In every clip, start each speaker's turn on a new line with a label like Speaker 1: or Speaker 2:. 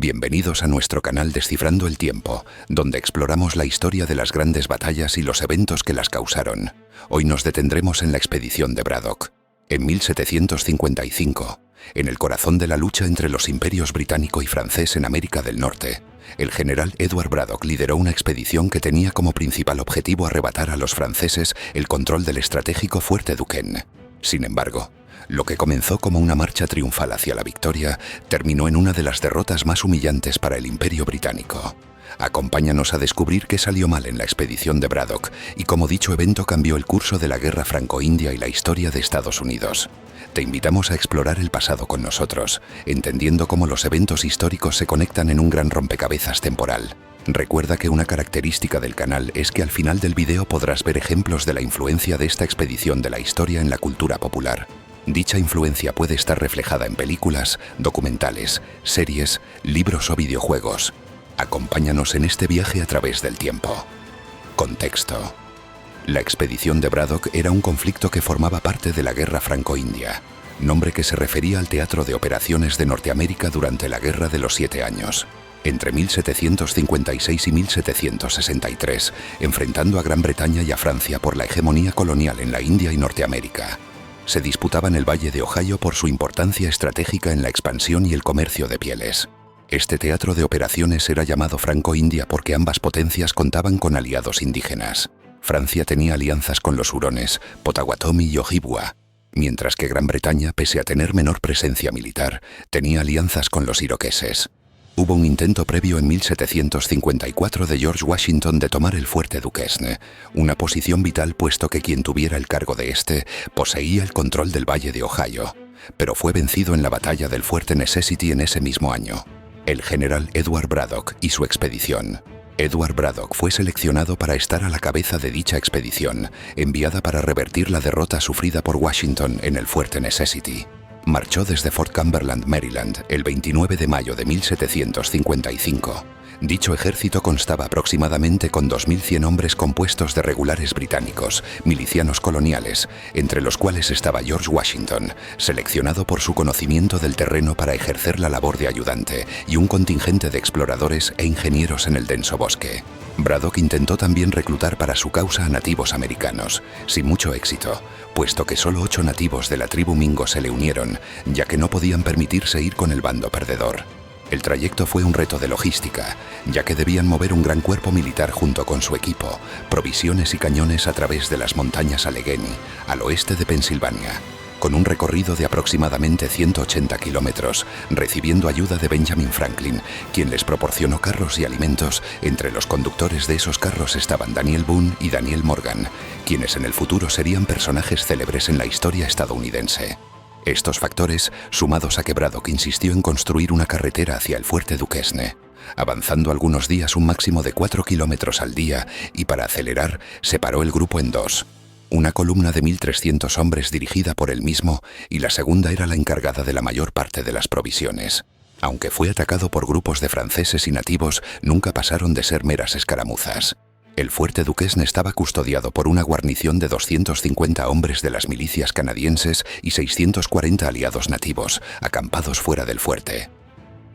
Speaker 1: Bienvenidos a nuestro canal Descifrando el Tiempo, donde exploramos la historia de las grandes batallas y los eventos que las causaron. Hoy nos detendremos en la expedición de Braddock. En 1755, en el corazón de la lucha entre los imperios británico y francés en América del Norte, el general Edward Braddock lideró una expedición que tenía como principal objetivo arrebatar a los franceses el control del estratégico fuerte Duquesne. Sin embargo, lo que comenzó como una marcha triunfal hacia la victoria terminó en una de las derrotas más humillantes para el Imperio Británico. Acompáñanos a descubrir qué salió mal en la expedición de Braddock y cómo dicho evento cambió el curso de la guerra franco-india y la historia de Estados Unidos. Te invitamos a explorar el pasado con nosotros, entendiendo cómo los eventos históricos se conectan en un gran rompecabezas temporal. Recuerda que una característica del canal es que al final del video podrás ver ejemplos de la influencia de esta expedición de la historia en la cultura popular. Dicha influencia puede estar reflejada en películas, documentales, series, libros o videojuegos. Acompáñanos en este viaje a través del tiempo. Contexto. La expedición de Braddock era un conflicto que formaba parte de la Guerra Franco-India, nombre que se refería al teatro de operaciones de Norteamérica durante la Guerra de los 7 años, entre 1756 y 1763, enfrentando a Gran Bretaña y a Francia por la hegemonía colonial en la India y Norteamérica. Se disputaban el Valle de Ohio por su importancia estratégica en la expansión y el comercio de pieles. Este teatro de operaciones era llamado Franco-India porque ambas potencias contaban con aliados indígenas. Francia tenía alianzas con los hurones, Potawatomi y Ojibwa, mientras que Gran Bretaña, pese a tener menor presencia militar, tenía alianzas con los iroqueses. Hubo un intento previo en 1754 de George Washington de tomar el fuerte Duquesne, una posición vital puesto que quien tuviera el cargo de este poseía el control del Valle de Ohio, pero fue vencido en la batalla del fuerte Necessity en ese mismo año. El general Edward Braddock y su expedición. Edward Braddock fue seleccionado para estar a la cabeza de dicha expedición, enviada para revertir la derrota sufrida por Washington en el fuerte Necessity. Marchó desde Fort Cumberland, Maryland, el 29 de mayo de 1755. Dicho ejército constaba aproximadamente con 2.100 hombres compuestos de regulares británicos, milicianos coloniales, entre los cuales estaba George Washington, seleccionado por su conocimiento del terreno para ejercer la labor de ayudante, y un contingente de exploradores e ingenieros en el denso bosque. Braddock intentó también reclutar para su causa a nativos americanos, sin mucho éxito, puesto que solo 8 nativos de la tribu Mingo se le unieron, ya que no podían permitirse ir con el bando perdedor. El trayecto fue un reto de logística, ya que debían mover un gran cuerpo militar junto con su equipo, provisiones y cañones a través de las montañas Allegheny, al oeste de Pensilvania, con un recorrido de aproximadamente 180 kilómetros, recibiendo ayuda de Benjamin Franklin, quien les proporcionó carros y alimentos. Entre los conductores de esos carros estaban Daniel Boone y Daniel Morgan, quienes en el futuro serían personajes célebres en la historia estadounidense. Estos factores, sumados a que Braddock insistió en construir una carretera hacia el fuerte Duquesne, avanzando algunos días un máximo de 4 kilómetros al día, y para acelerar, separó el grupo en dos. Una columna de 1.300 hombres dirigida por él mismo, y la segunda era la encargada de la mayor parte de las provisiones. Aunque fue atacado por grupos de franceses y nativos, nunca pasaron de ser meras escaramuzas. El fuerte Duquesne estaba custodiado por una guarnición de 250 hombres de las milicias canadienses y 640 aliados nativos, acampados fuera del fuerte.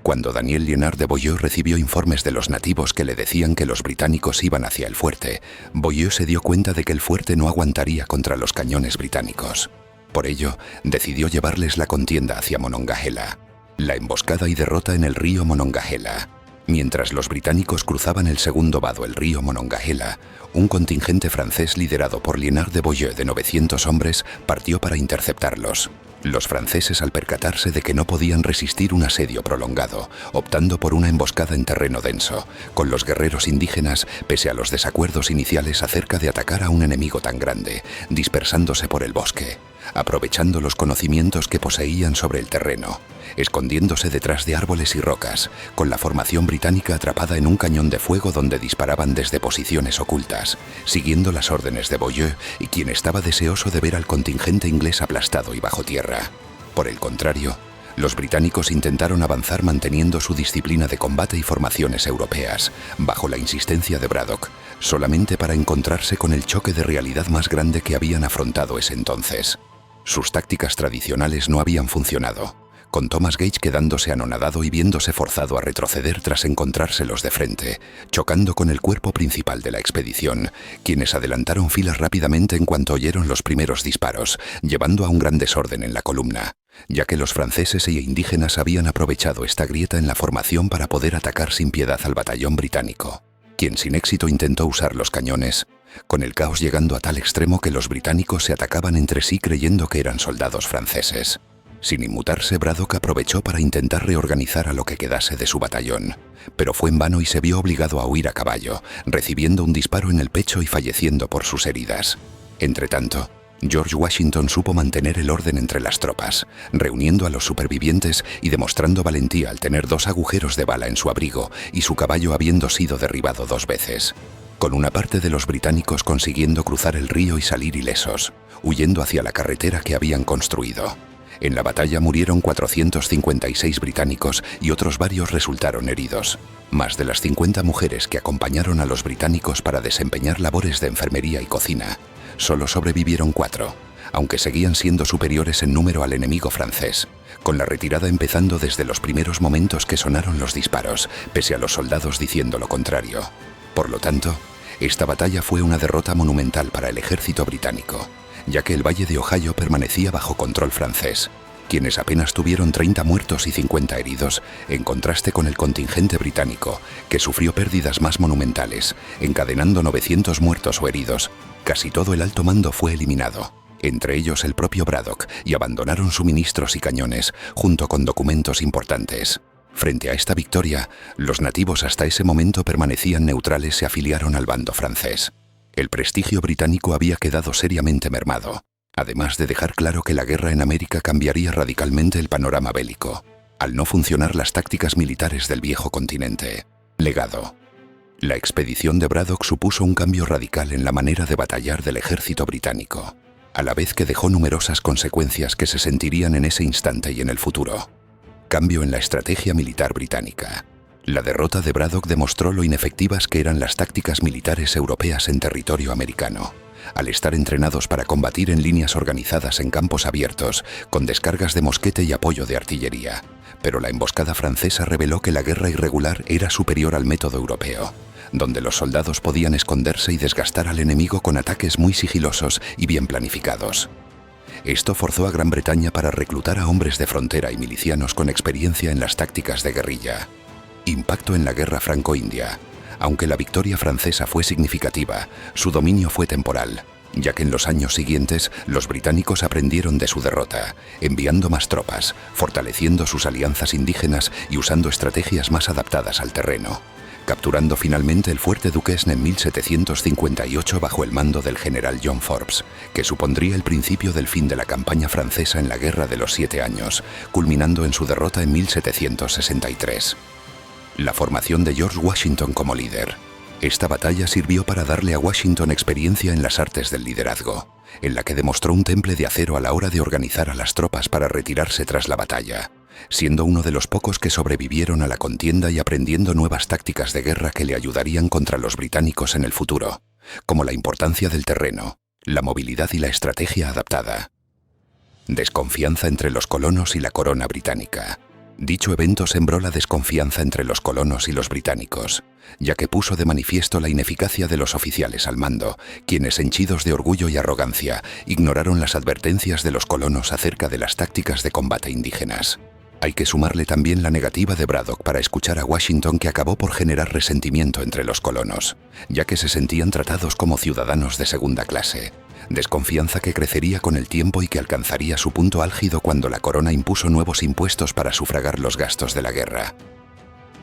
Speaker 1: Cuando Daniel Liénard de Beaulieu recibió informes de los nativos que le decían que los británicos iban hacia el fuerte, Beaulieu se dio cuenta de que el fuerte no aguantaría contra los cañones británicos. Por ello, decidió llevarles la contienda hacia Monongahela. La emboscada y derrota en el río Monongahela. Mientras los británicos cruzaban el segundo vado, el río Monongahela, un contingente francés liderado por Liénard de Beaulieu de 900 hombres partió para interceptarlos. Los franceses, al percatarse de que no podían resistir un asedio prolongado, optando por una emboscada en terreno denso, con los guerreros indígenas, pese a los desacuerdos iniciales acerca de atacar a un enemigo tan grande, dispersándose por el bosque, aprovechando los conocimientos que poseían sobre el terreno, escondiéndose detrás de árboles y rocas, con la formación británica atrapada en un cañón de fuego donde disparaban desde posiciones ocultas, siguiendo las órdenes de Beaulieu, y quien estaba deseoso de ver al contingente inglés aplastado y bajo tierra. Por el contrario, los británicos intentaron avanzar manteniendo su disciplina de combate y formaciones europeas, bajo la insistencia de Braddock, solamente para encontrarse con el choque de realidad más grande que habían afrontado ese entonces. Sus tácticas tradicionales no habían funcionado. con Thomas Gage quedándose anonadado y viéndose forzado a retroceder tras encontrárselos de frente, chocando con el cuerpo principal de la expedición, quienes adelantaron filas rápidamente en cuanto oyeron los primeros disparos, llevando a un gran desorden en la columna, ya que los franceses e indígenas habían aprovechado esta grieta en la formación para poder atacar sin piedad al batallón británico, quien sin éxito intentó usar los cañones, con el caos llegando a tal extremo que los británicos se atacaban entre sí creyendo que eran soldados franceses. Sin inmutarse, Braddock aprovechó para intentar reorganizar a lo que quedase de su batallón, pero fue en vano y se vio obligado a huir a caballo, recibiendo un disparo en el pecho y falleciendo por sus heridas. Entretanto, George Washington supo mantener el orden entre las tropas, reuniendo a los supervivientes y demostrando valentía al tener 2 agujeros de bala en su abrigo y su caballo habiendo sido derribado 2 veces, con una parte de los británicos consiguiendo cruzar el río y salir ilesos, huyendo hacia la carretera que habían construido. En la batalla murieron 456 británicos y otros varios resultaron heridos. Más de las 50 mujeres que acompañaron a los británicos para desempeñar labores de enfermería y cocina, solo sobrevivieron 4, aunque seguían siendo superiores en número al enemigo francés, con la retirada empezando desde los primeros momentos que sonaron los disparos, pese a los soldados diciendo lo contrario. Por lo tanto, esta batalla fue una derrota monumental para el ejército británico, ya que el Valle de Ohio permanecía bajo control francés, quienes apenas tuvieron 30 muertos y 50 heridos, en contraste con el contingente británico, que sufrió pérdidas más monumentales, encadenando 900 muertos o heridos. Casi todo el alto mando fue eliminado, entre ellos el propio Braddock, y abandonaron suministros y cañones, junto con documentos importantes. Frente a esta victoria, los nativos hasta ese momento permanecían neutrales y se afiliaron al bando francés. El prestigio británico había quedado seriamente mermado, además de dejar claro que la guerra en América cambiaría radicalmente el panorama bélico, al no funcionar las tácticas militares del viejo continente. Legado. La expedición de Braddock supuso un cambio radical en la manera de batallar del ejército británico, a la vez que dejó numerosas consecuencias que se sentirían en ese instante y en el futuro. Cambio en la estrategia militar británica. La derrota de Braddock demostró lo inefectivas que eran las tácticas militares europeas en territorio americano, al estar entrenados para combatir en líneas organizadas en campos abiertos, con descargas de mosquete y apoyo de artillería. Pero la emboscada francesa reveló que la guerra irregular era superior al método europeo, donde los soldados podían esconderse y desgastar al enemigo con ataques muy sigilosos y bien planificados. Esto forzó a Gran Bretaña para reclutar a hombres de frontera y milicianos con experiencia en las tácticas de guerrilla. Impacto en la guerra franco-india. Aunque la victoria francesa fue significativa, su dominio fue temporal, ya que en los años siguientes los británicos aprendieron de su derrota, enviando más tropas, fortaleciendo sus alianzas indígenas y usando estrategias más adaptadas al terreno, capturando finalmente el fuerte Duquesne en 1758 bajo el mando del general John Forbes, que supondría el principio del fin de la campaña francesa en la Guerra de los 7 Años, culminando en su derrota en 1763. La formación de George Washington como líder. Esta batalla sirvió para darle a Washington experiencia en las artes del liderazgo, en la que demostró un temple de acero a la hora de organizar a las tropas para retirarse tras la batalla, siendo uno de los pocos que sobrevivieron a la contienda y aprendiendo nuevas tácticas de guerra que le ayudarían contra los británicos en el futuro, como la importancia del terreno, la movilidad y la estrategia adaptada. Desconfianza entre los colonos y la corona británica. Dicho evento sembró la desconfianza entre los colonos y los británicos, ya que puso de manifiesto la ineficacia de los oficiales al mando, quienes, henchidos de orgullo y arrogancia, ignoraron las advertencias de los colonos acerca de las tácticas de combate indígenas. Hay que sumarle también la negativa de Braddock para escuchar a Washington, que acabó por generar resentimiento entre los colonos, ya que se sentían tratados como ciudadanos de segunda clase. Desconfianza que crecería con el tiempo y que alcanzaría su punto álgido cuando la corona impuso nuevos impuestos para sufragar los gastos de la guerra.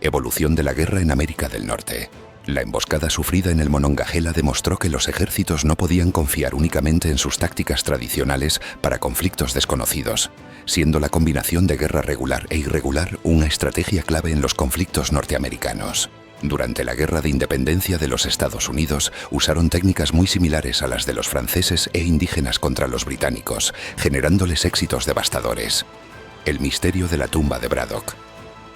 Speaker 1: Evolución de la guerra en América del Norte. La emboscada sufrida en el Monongahela demostró que los ejércitos no podían confiar únicamente en sus tácticas tradicionales para conflictos desconocidos, siendo la combinación de guerra regular e irregular una estrategia clave en los conflictos norteamericanos. Durante la Guerra de Independencia de los Estados Unidos, usaron técnicas muy similares a las de los franceses e indígenas contra los británicos, generándoles éxitos devastadores. El misterio de la tumba de Braddock.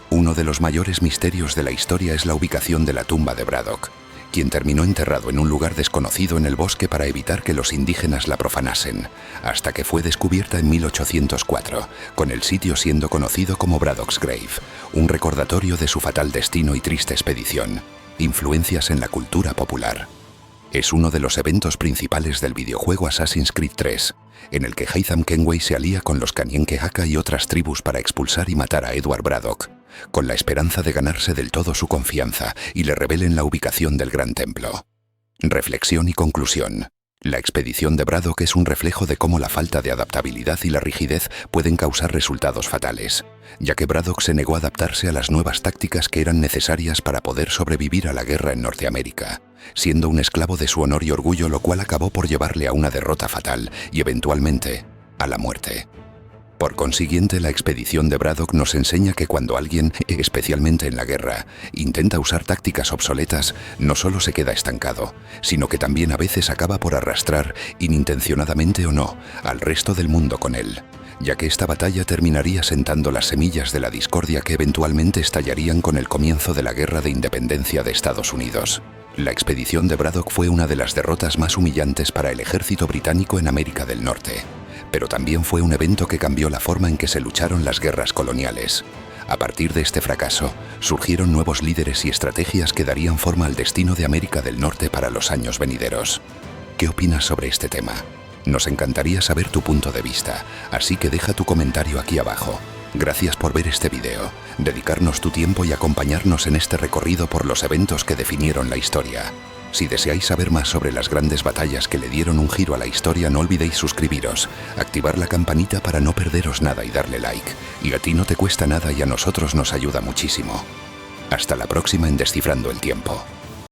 Speaker 1: Uno de los mayores misterios de la historia es la ubicación de la tumba de Braddock, quien terminó enterrado en un lugar desconocido en el bosque para evitar que los indígenas la profanasen, hasta que fue descubierta en 1804, con el sitio siendo conocido como Braddock's Grave, un recordatorio de su fatal destino y triste expedición. Influencias en la cultura popular. Es uno de los eventos principales del videojuego Assassin's Creed 3, en el que Haytham Kenway se alía con los Kanien'kehá:ka y otras tribus para expulsar y matar a Edward Braddock, con la esperanza de ganarse del todo su confianza y le revelen la ubicación del Gran Templo. Reflexión y conclusión. La expedición de Braddock es un reflejo de cómo la falta de adaptabilidad y la rigidez pueden causar resultados fatales, ya que Braddock se negó a adaptarse a las nuevas tácticas que eran necesarias para poder sobrevivir a la guerra en Norteamérica, siendo un esclavo de su honor y orgullo, lo cual acabó por llevarle a una derrota fatal y eventualmente a la muerte. Por consiguiente, la expedición de Braddock nos enseña que cuando alguien, especialmente en la guerra, intenta usar tácticas obsoletas, no solo se queda estancado, sino que también a veces acaba por arrastrar, inintencionadamente o no, al resto del mundo con él, ya que esta batalla terminaría sentando las semillas de la discordia que eventualmente estallarían con el comienzo de la Guerra de Independencia de Estados Unidos. La expedición de Braddock fue una de las derrotas más humillantes para el ejército británico en América del Norte, pero también fue un evento que cambió la forma en que se lucharon las guerras coloniales. A partir de este fracaso, surgieron nuevos líderes y estrategias que darían forma al destino de América del Norte para los años venideros. ¿Qué opinas sobre este tema? Nos encantaría saber tu punto de vista, así que deja tu comentario aquí abajo. Gracias por ver este video, dedicarnos tu tiempo y acompañarnos en este recorrido por los eventos que definieron la historia. Si deseáis saber más sobre las grandes batallas que le dieron un giro a la historia, no olvidéis suscribiros, activar la campanita para no perderos nada y darle like. Y a ti no te cuesta nada y a nosotros nos ayuda muchísimo. Hasta la próxima en Descifrando el Tiempo.